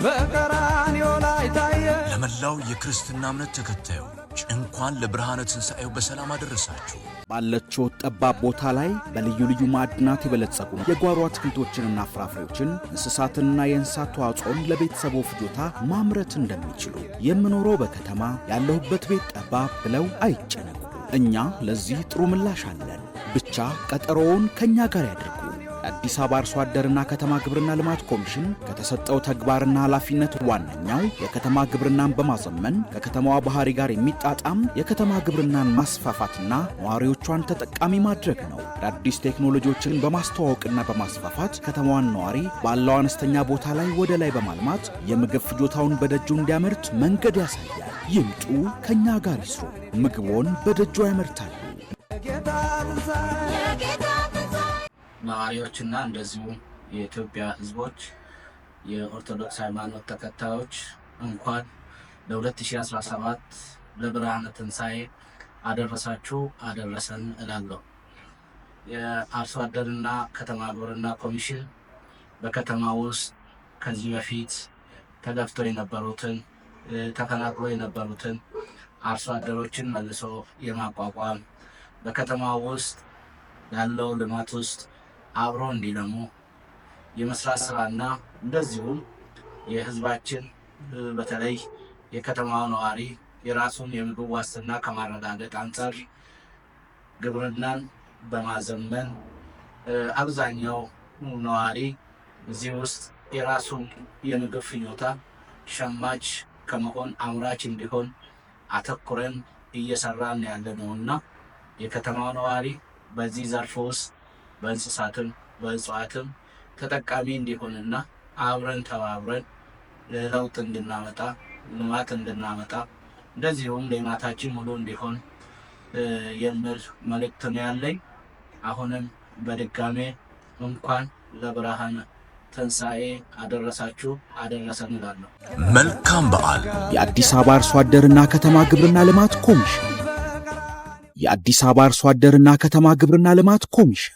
በቀራንዮ ላይ ታየ። ለመላው የክርስትና እምነት ተከታዮች እንኳን ለብርሃነ ትንሣኤው በሰላም አደረሳችሁ። ባለችው ጠባብ ቦታ ላይ በልዩ ልዩ ማዕድናት የበለጸጉ የጓሮ አትክልቶችንና ፍራፍሬዎችን እንስሳትንና የእንስሳት ተዋጽኦን ለቤተሰቦ ፍጆታ ማምረት እንደሚችሉ የምኖረው በከተማ ያለሁበት ቤት ጠባብ ብለው አይጨነቁ። እኛ ለዚህ ጥሩ ምላሽ አለን። ብቻ ቀጠሮውን ከኛ ጋር ያድርጉ። አዲስ አበባ አርሶ አደርና ከተማ ግብርና ልማት ኮሚሽን ከተሰጠው ተግባርና ኃላፊነት ዋነኛው የከተማ ግብርናን በማዘመን ከከተማዋ ባህሪ ጋር የሚጣጣም የከተማ ግብርናን ማስፋፋትና ነዋሪዎቿን ተጠቃሚ ማድረግ ነው። አዲስ ቴክኖሎጂዎችን በማስተዋወቅና በማስፋፋት ከተማዋን ነዋሪ ባለው አነስተኛ ቦታ ላይ ወደ ላይ በማልማት የምግብ ፍጆታውን በደጁ እንዲያመርት መንገድ ያሳያል። ይምጡ፣ ከኛ ጋር ይስሩ፣ ምግቦን በደጁ ያመርታሉ። ነዋሪዎችና እንደዚሁ የኢትዮጵያ ሕዝቦች የኦርቶዶክስ ሃይማኖት ተከታዮች እንኳን ለ2017 ለብርሃነ ትንሣኤ አደረሳችሁ አደረሰን እላለሁ። የአርሶ አደርና ከተማ ግብርና ኮሚሽን በከተማ ውስጥ ከዚህ በፊት ተገፍተው የነበሩትን ተፈናቅሎ የነበሩትን አርሶ አደሮችን መልሶ የማቋቋም በከተማ ውስጥ ያለው ልማት ውስጥ አብሮ እንዲለሙ የመስራት ስራና እንደዚሁም የህዝባችን በተለይ የከተማው ነዋሪ የራሱን የምግብ ዋስትና ከማረጋገጥ አንጻር ግብርናን በማዘመን አብዛኛው ነዋሪ እዚህ ውስጥ የራሱን የምግብ ፍጆታ ሸማች ከመሆን አምራች እንዲሆን አተኩረን እየሰራን ያለነውና የከተማው ነዋሪ በዚህ ዘርፍ ውስጥ በእንስሳትም በእጽዋትም ተጠቃሚ እንዲሆንና አብረን ተባብረን ለውጥ እንድናመጣ ልማት እንድናመጣ እንደዚሁም ልማታችን ሙሉ እንዲሆን የሚል መልእክት ነው ያለኝ። አሁንም በድጋሜ እንኳን ለብርሃነ ትንሣኤ አደረሳችሁ አደረሰን እላለሁ። መልካም በዓል። የአዲስ አበባ አርሶ አደርና ከተማ ግብርና ልማት ኮሚሽን የአዲስ አበባ አርሶ አደርና ከተማ ግብርና ልማት ኮሚሽን